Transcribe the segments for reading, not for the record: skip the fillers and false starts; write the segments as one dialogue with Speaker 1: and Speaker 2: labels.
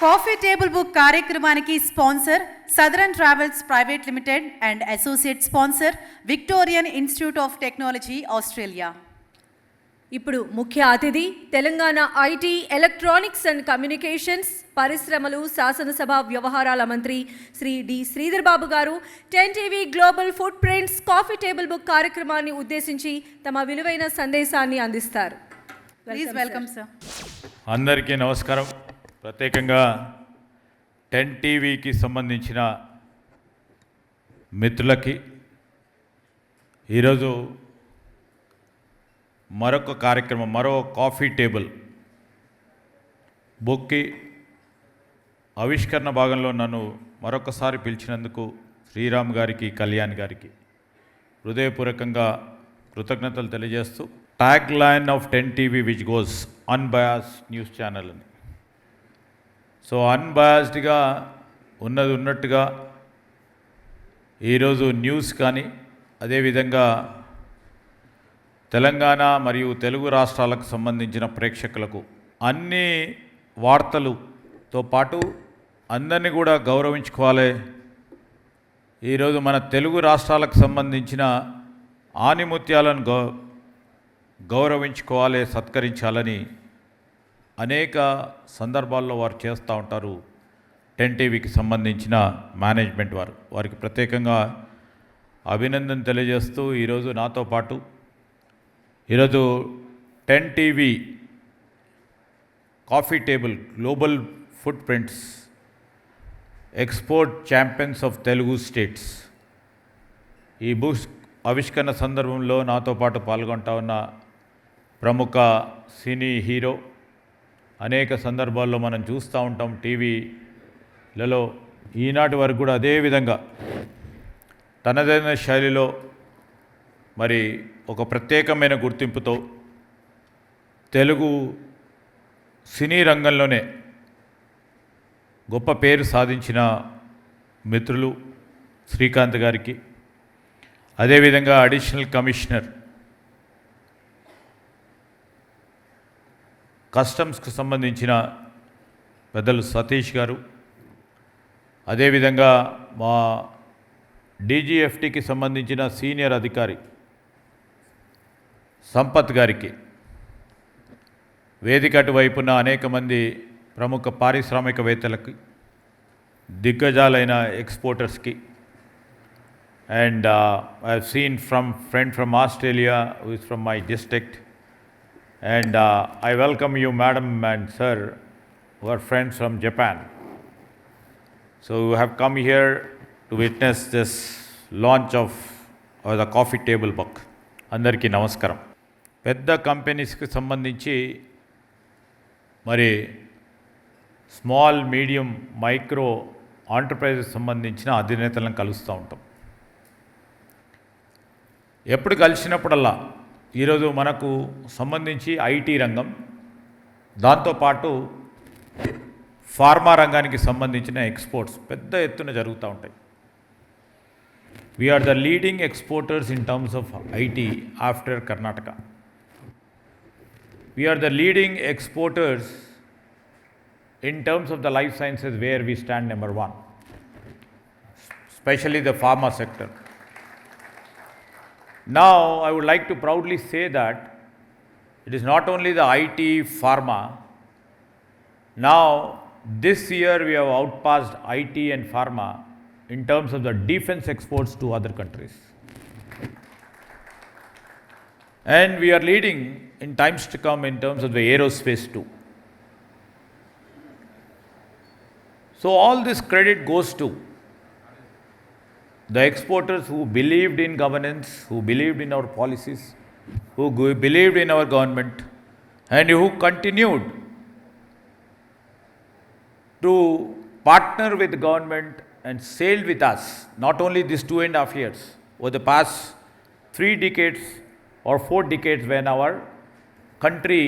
Speaker 1: Coffee table book కార్యక్రమానికి sponsor southern travels private limited and associate sponsor Victorian institute of technology Australia.
Speaker 2: ఇప్పుడు ముఖ్య అతిథి Telangana IT, electronics and communications, పరిశ్రమలు, శాసనసభ వ్యవహారాల మంత్రి శ్రీ డి శ్రీధర్ బాబు గారు 10 TV global foot prints coffee table book కార్యక్రమాన్ని ఉద్దేశించి తమ విలువైన సందేశాన్ని అందిస్తారు.
Speaker 1: Please welcome sir.
Speaker 3: అందరికీ నమస్కారం. ప్రత్యేకంగా 10 టీవీకి సంబంధించిన మిత్రులకి ఈరోజు మరొక కార్యక్రమం, మరో కాఫీ టేబుల్ బుక్కి ఆవిష్కరణ భాగంలో నన్ను మరొకసారి పిలిచినందుకు శ్రీరామ్ గారికి, కళ్యాణ్ గారికి హృదయపూర్వకంగా కృతజ్ఞతలు తెలియజేస్తూ, tag line of 10 TV which goes unbiased news channel అని. సో అన్బయాస్డ్గా ఉన్నది ఉన్నట్టుగా ఈరోజు న్యూస్ కానీ, అదేవిధంగా తెలంగాణ మరియు తెలుగు రాష్ట్రాలకు సంబంధించిన ప్రేక్షకులకు అన్ని వార్తలతో పాటు అందరినీ కూడా గౌరవించుకోవాలి. ఈరోజు మన తెలుగు రాష్ట్రాలకు సంబంధించిన ఆణిముత్యాలను గౌరవించుకోవాలి, సత్కరించాలని అనేక సందర్భాల్లో వారు చేస్తూ ఉంటారు. 10 టీవీకి సంబంధించిన మేనేజ్మెంట్ వారికి ప్రత్యేకంగా అభినందన తెలియజేస్తూ, ఈరోజు నాతో పాటు ఈరోజు 10 TV coffee table global foot prints export champions of Telugu states ఈ బుక్స్ ఆవిష్కరణ సందర్భంలో నాతో పాటు పాల్గొంటా ఉన్న ప్రముఖ సినీ హీరో, అనేక సందర్భాల్లో మనం చూస్తూ ఉంటాం టీవీలలో. ఈనాటి వరకు కూడా అదేవిధంగా తనదైన శైలిలో మరి ఒక ప్రత్యేకమైన గుర్తింపుతో తెలుగు సినీ రంగంలోనే గొప్ప పేరు సాధించిన మిత్రులు శ్రీకాంత్ గారికి, అదేవిధంగా అడిషనల్ కమిషనర్ కస్టమ్స్కి సంబంధించిన పెద్దలు సతీష్ గారు, అదేవిధంగా మా డీజీఎఫ్టీకి సంబంధించిన సీనియర్ అధికారి సంపత్ గారికి, వేదిక అటువైపున అనేక మంది ప్రముఖ పారిశ్రామికవేత్తలకి, దిగ్గజాలైన ఎక్స్పోర్టర్స్కి, and I have seen friend from Australia who is from my district. And I welcome you, madam and sir, who are friends from Japan. So you have come here to witness this launch of the coffee table book. Andariki namaskaram. పెద్ద కంపెనీస్కి సంబంధించి మరి small, medium, micro enterprises సంబంధించిన అధినేతలను కలుస్తూ ఉంటాం. ఎప్పుడు కలిసినప్పుడల్లా ఈరోజు మనకు సంబంధించి ఐటీ రంగం, దాంతోపాటు ఫార్మా రంగానికి సంబంధించిన ఎక్స్పోర్ట్స్ పెద్ద ఎత్తున జరుగుతూ ఉంటాయి. We are the leading exporters in terms of IT after Karnataka. We are the leading exporters in terms of the life sciences, where we stand number 1, especially the pharma sector. Now, I would like to proudly say that it is not only the IT, pharma. Now, this year we have outpassed IT and pharma in terms of the defense exports to other countries. And we are leading in times to come in terms of the aerospace too. So, all this credit goes to the exporters who believed in governance, who believed in our policies, who believed in our government, and who continued to partner with the government and sailed with us, not only these 2.5 years, over the past 3 decades or 4 decades when our country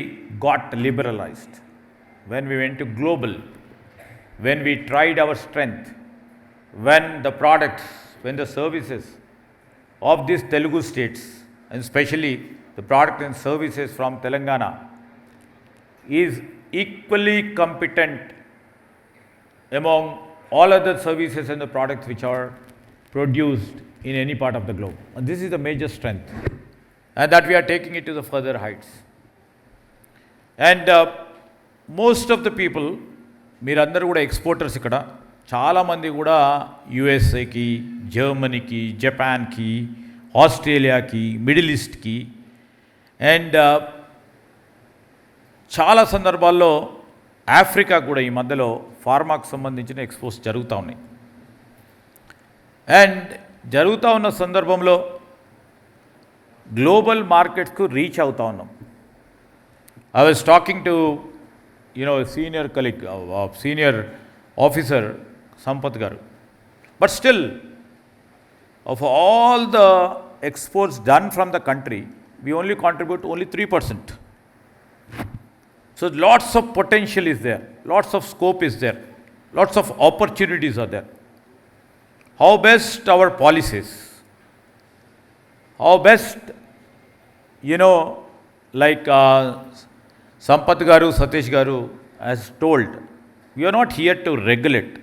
Speaker 3: got liberalized, when we went to global, when we tried our strength, when the products, when the services of these Telugu states, and especially the product and services from Telangana, is equally competent among all other services and the products which are produced in any part of the globe. And this is the major strength, and that we are taking it to the further heights. And most of the people, మీరందరూ కూడా exporters ఇక్కడ, చాలామంది కూడా యుఎస్ఏకి, జర్మనీకి, జపాన్కి, ఆస్ట్రేలియాకి, middle ఈస్ట్కి, and చాలా సందర్భాల్లో Africa కూడా ఈ మధ్యలో ఫార్మాకు సంబంధించిన ఎక్స్పోర్ట్స్ జరుగుతూ ఉన్నాయి. అండ్ జరుగుతూ ఉన్న సందర్భంలో గ్లోబల్ మార్కెట్స్కు రీచ్ అవుతూ ఉన్నాం. I was talking to, senior colleague, senior officer, Sampath Garu. But still, of all the exports done from the country, we only contribute only 3%. So lots of potential is there, lots of scope is there, lots of opportunities are there. How best our policies, how best, like Sampath Garu, Satish Garu has told, we are not here to regulate.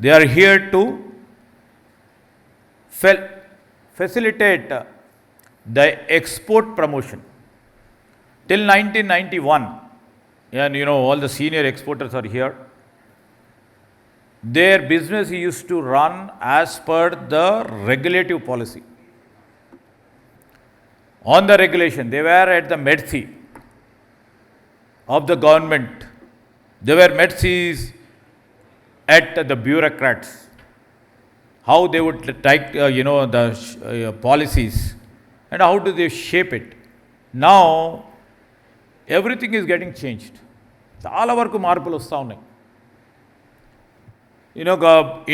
Speaker 3: They are here to facilitate the export promotion. Till 1991, and all the senior exporters are here, their business used to run as per the regulative policy. On the regulation, they were at the mercy of the government. They were mercies at the bureaucrats, how they would take the policies and how do they shape it. Now everything is getting changed. చాలా వరకు మార్పులు వస్తూ ఉన్నాయి.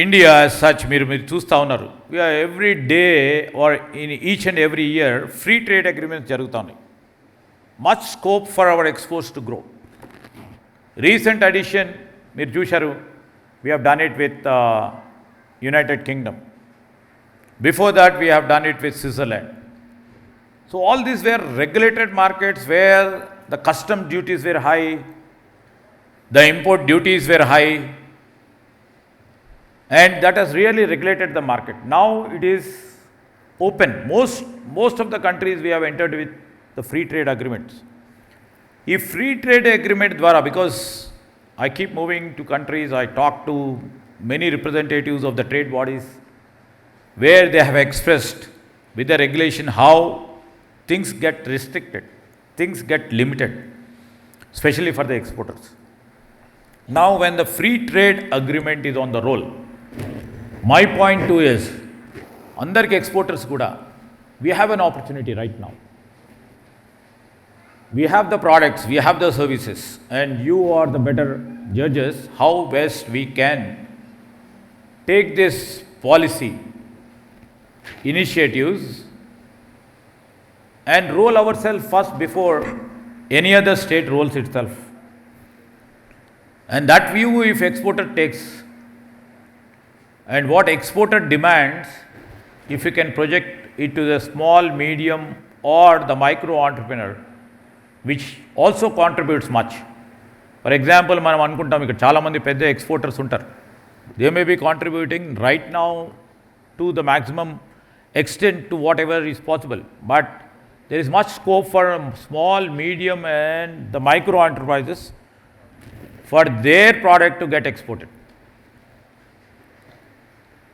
Speaker 3: India as such, మీరు చూస్తూ ఉన్నారు, every day or in each and every year free trade agreements జరుగుతూ ఉన్నాయి. Much scope for our exports to grow. Recent addition మీరు చూశారు, we have done it with United Kingdom. Before that we have done it with Switzerland. So all these were regulated markets where the custom duties were high, the import duties were high, and that has really regulated the market. Now it is open. Most of the countries we have entered with the free trade agreements. If free trade agreement dwara, because I keep moving to countries, I talk to many representatives of the trade bodies where they have expressed with the regulation how things get restricted, things get limited, especially for the exporters. Now when the free trade agreement is on the roll, my point too is, andarki exporters kuda, we have an opportunity right now. We have the products, we have the services, and you are the better judges how best we can take this policy initiatives and roll ourselves first before any other state rolls itself. And that view, if exporter takes, and what exporter demands, if you can project it to the small, medium or the micro entrepreneur, which also contributes much. For example, మనం అనుకుంటాం ఇక్కడ చాలామంది పెద్ద exporters ఉంటారు. They may be contributing right now to the maximum extent to whatever is possible. But there is much scope for small, medium and the micro enterprises for their product to get exported.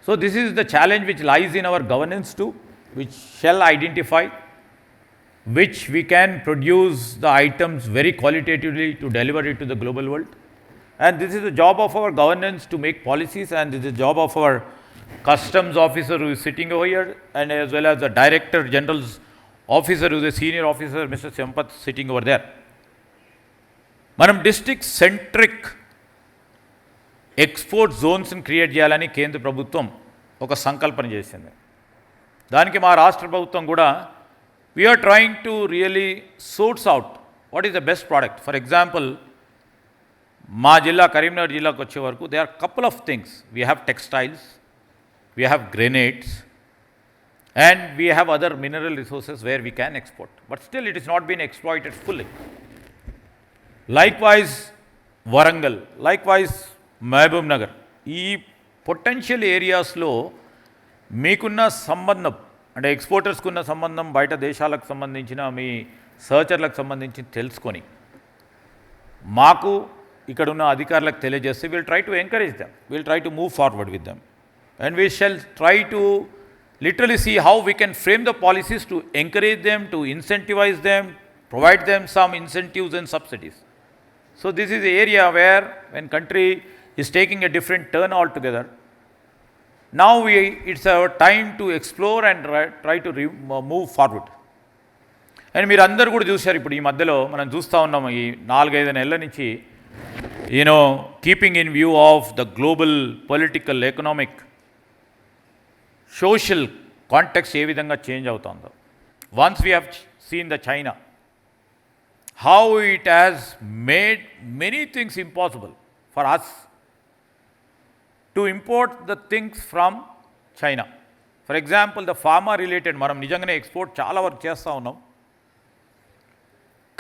Speaker 3: So this is the challenge which lies in our governance too, which shall identify which we can produce the items very qualitatively to deliver it to the global world. And this is the job of our governance to make policies, and this is the job of our customs officer who is sitting over here, and as well as the director general's officer who is a senior officer, Mr. Sampath, sitting over there. మనం district centric export జోన్స్ని create చేయాలని కేంద్ర ప్రభుత్వం ఒక సంకల్పన చేసింది. దానికి మా రాష్ట్ర ప్రభుత్వం కూడా we are trying to really sorts out what is the best product. For example, మా జిల్లా కరీంనగర్ జిల్లాకు వచ్చే వరకు they are couple of things. We have textiles, we have granites, and we have other mineral resources where we can export, but still it is not been exploited fully. Likewise Warangal, likewise Mahabubnagar, ఈ potential ఏరియాస్లో మీకున్న సంబంధం అంటే ఎక్స్పోర్టర్స్కి ఉన్న సంబంధం బయట దేశాలకు సంబంధించిన మీ సర్చర్లకు సంబంధించి తెలుసుకొని మాకు ఇక్కడ ఉన్న అధికారులకు తెలియజేస్తే will try to encourage them, will try to move forward with them and we shall try to literally see how we can frame the policies to encourage them, to incentivize them, provide them some incentives and subsidies. So this is the area where when country is taking a different turn altogether, now it's our time to explore and try to move forward. And మీరు అందరూ కూడా చూశారు ఇప్పుడు ఈ మధ్యలో మనం చూస్తూ ఉన్నాము ఈ 4-5 నెలల నుంచి keeping in view of the global political economic social context ఏ విధంగా చేంజ్ అవుతుందో. Once we have seen the China, how it has made many things impossible for us to import the things from China. For example the pharma related మనం నిజంగానే export చాలా వరకు చేస్తూ ఉన్నాం,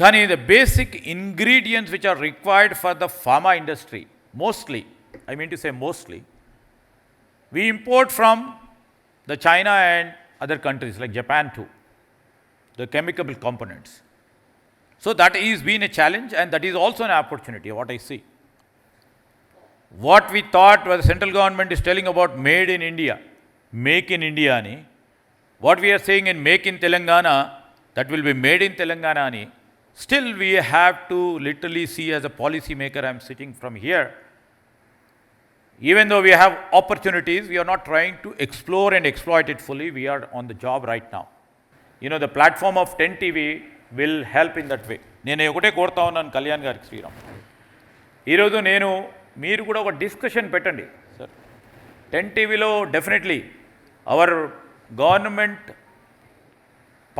Speaker 3: కానీ the basic ingredients which are required for the pharma industry mostly, I mean to say mostly, we import from the China and other countries like Japan too, the chemical components. So that is been a challenge and that is also an opportunity, what I see. What we thought was the central government is telling about made in India, make in India ani, what we are saying in make in Telangana, that will be made in Telangana ani, still we have to literally see as a policy maker, I am sitting from here, even though we have opportunities, we are not trying to explore and exploit it fully. We are on the job right now. The platform of 10 TV will help in that way. నేను ఒకటే కోరుతా ఉన్నాను కళ్యాణ్ గారికి, శ్రీరామ్, ఈరోజు మీరు కూడా ఒక discussion పెట్టండి సార్. 10 TVలో definitely our government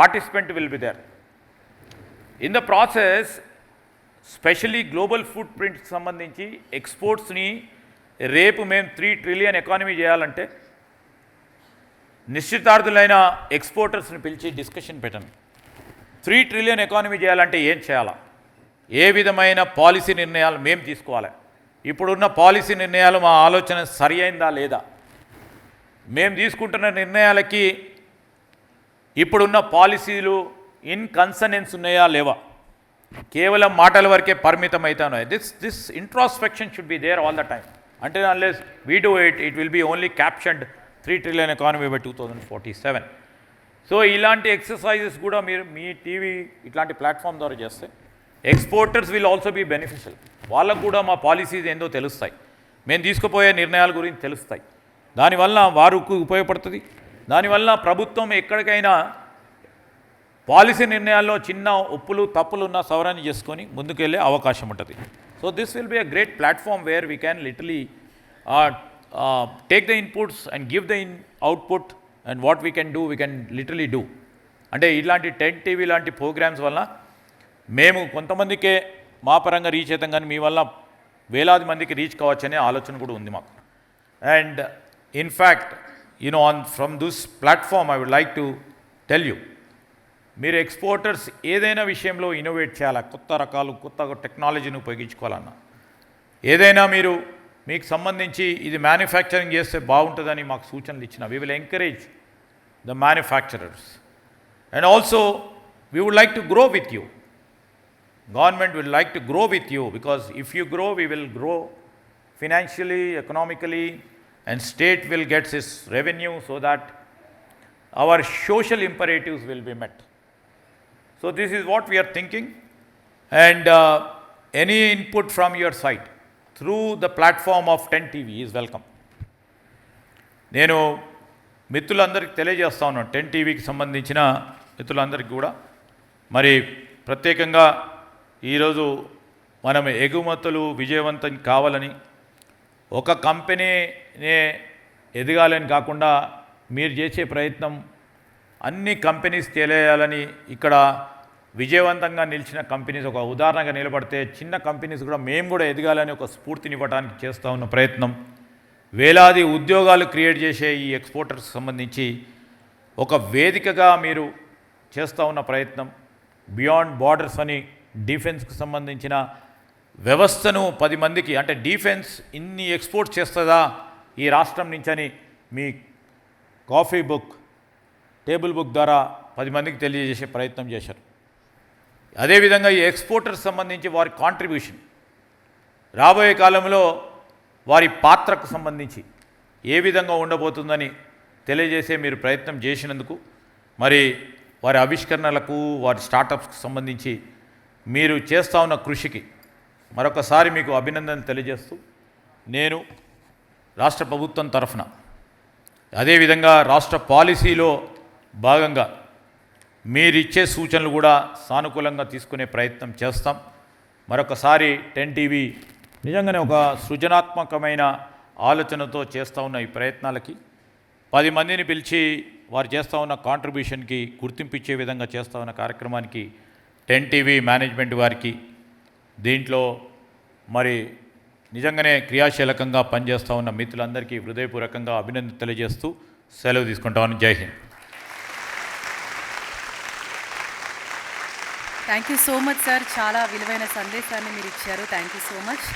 Speaker 3: participant will be there. In the process specially global ఫుడ్ ప్రింట్కి సంబంధించి ఎక్స్పోర్ట్స్ని రేపు మేము 3 ట్రిలియన్ ఎకానమీ చేయాలంటే నిశ్చితార్థులైన ఎక్స్పోర్టర్స్ని పిలిచి డిస్కషన్ పెట్టండి. 3 ట్రిలియన్ ఎకానమీ చేయాలంటే ఏం చేయాలా, ఏ విధమైన పాలసీ నిర్ణయాలు మేము తీసుకోవాలి, ఇప్పుడున్న పాలసీ నిర్ణయాలు మా ఆలోచన సరి అయిందా లేదా, మేము తీసుకుంటున్న నిర్ణయాలకి ఇప్పుడున్న పాలసీలు ఇన్ కన్సనెన్స్ ఉన్నాయా లేవా, కేవలం మాటల వరకే పరిమితం అవుతున్నాయి. This introspection should be there all the time. Until unless we do it, it will be only captioned 3 trillion economy by 2047. సో ఇలాంటి ఎక్సర్సైజెస్ కూడా మీరు మీ టీవీ ఇట్లాంటి ప్లాట్ఫామ్ ద్వారా చేస్తే exporters will also be beneficial. వాళ్ళకు కూడా మా పాలసీస్ ఏందో తెలుస్తాయి, మేము తీసుకుపోయే నిర్ణయాల గురించి తెలుస్తాయి, దానివల్ల వారికి ఉపయోగపడుతుంది. దానివల్ల ప్రభుత్వం ఎక్కడికైనా పాలసీ నిర్ణయాల్లో చిన్న ఒప్పులు తప్పులున్న సవరణ చేసుకొని ముందుకెళ్ళే అవకాశం ఉంటుంది. So this will be a great platform where we can literally take the inputs and give the output, and what we can do, we can literally do. అంటే ఇలాంటి 10 TV లాంటి ప్రోగ్రామ్స్ వల్ల మేము కొంతమందికే మా పరంగా రీచ్ అవుతాం, కానీ మీ వల్ల వేలాది మందికి రీచ్ కావచ్చనే ఆలోచన కూడా ఉంది మాకు. And in fact from this platform I would like to tell you, మీరు ఎక్స్పోర్టర్స్ ఏదైనా విషయంలో ఇన్నోవేట్ చేయాలా, కొత్త రకాలు కొత్త టెక్నాలజీని ఉపయోగించుకోవాలన్నా, ఏదైనా మీకు సంబంధించి ఇది మ్యానుఫ్యాక్చరింగ్ చేస్తే బాగుంటుందని మాకు సూచనలు ఇచ్చిన, we will encourage the manufacturers and also we would like to grow with you. Government will like to grow with you, because if you grow we will grow financially, economically, and state will gets its revenue so that our social imperatives will be met. So this is what we are thinking, and any input from your side through the platform of 10 TV is welcome. నేను మిత్రులందరికీ తెలియజేస్తా ఉన్నాను, 10 TVకి సంబంధించిన మిత్రులందరికీ కూడా మరి ప్రత్యేకంగా ఈరోజు మనం ఎగుమతులు విజయవంతం కావాలని, ఒక కంపెనీనే ఎదగాలని కాకుండా మీరు చేసే ప్రయత్నం అన్ని కంపెనీస్ తెలియాలని, ఇక్కడ విజయవంతంగా నిలిచిన కంపెనీస్ ఒక ఉదాహరణగా నిలబడితే చిన్న కంపెనీస్ కూడా మేము కూడా ఎదగాలని ఒక స్ఫూర్తినివ్వడానికి చేస్తూ ఉన్న ప్రయత్నం, వేలాది ఉద్యోగాలు క్రియేట్ చేసే ఈ ఎక్స్పోర్టర్స్ సంబంధించి ఒక వేదికగా మీరు చేస్తూ ఉన్న ప్రయత్నం, బియాండ్ బార్డర్స్ అని డిఫెన్స్కి సంబంధించిన వ్యవస్థను 10 మందికి అంటే డిఫెన్స్ ఇన్ని ఎక్స్పోర్ట్ చేస్తుందా ఈ రాష్ట్రం నుంచి అని మీ కాఫీ బుక్ టేబుల్ బుక్ ద్వారా 10 మందికి తెలియజేసే ప్రయత్నం చేశారు. అదేవిధంగా ఈ ఎక్స్పోర్టర్స్ సంబంధించి వారి కాంట్రిబ్యూషన్ రాబోయే కాలంలో వారి పాత్రకు సంబంధించి ఏ విధంగా ఉండబోతుందని తెలియజేసే మీరు ప్రయత్నం చేసినందుకు, మరి వారి ఆవిష్కరణలకు వారి స్టార్టప్స్కి సంబంధించి మీరు చేస్తూ ఉన్న కృషికి మరొకసారి మీకు అభినందన తెలియజేస్తూ, నేను రాష్ట్ర ప్రభుత్వం తరఫున అదేవిధంగా రాష్ట్ర పాలసీలో భాగంగా మీరిచ్చే సూచనలు కూడా సానుకూలంగా తీసుకునే ప్రయత్నం చేస్తాం. మరొకసారి 10 టీవీ నిజంగానే ఒక సృజనాత్మకమైన ఆలోచనతో చేస్తూ ఉన్న ఈ ప్రయత్నాలకి 10 మందిని పిలిచి వారు చేస్తూ ఉన్న కాంట్రిబ్యూషన్కి గుర్తింపు ఇచ్చే విధంగా చేస్తూ ఉన్న కార్యక్రమానికి 10 టీవీ మేనేజ్మెంట్ వారికి, దీంట్లో మరి నిజంగానే క్రియాశీలకంగా పనిచేస్తూ ఉన్న మిత్రులందరికీ హృదయపూర్వకంగా అభినందన తెలియజేస్తూ సెలవు తీసుకుంటామని. జై Hind.
Speaker 1: Thank you so much sir, చాలా విలువైన సందేశాన్ని మీరు ఇచ్చారు. Thank you so much.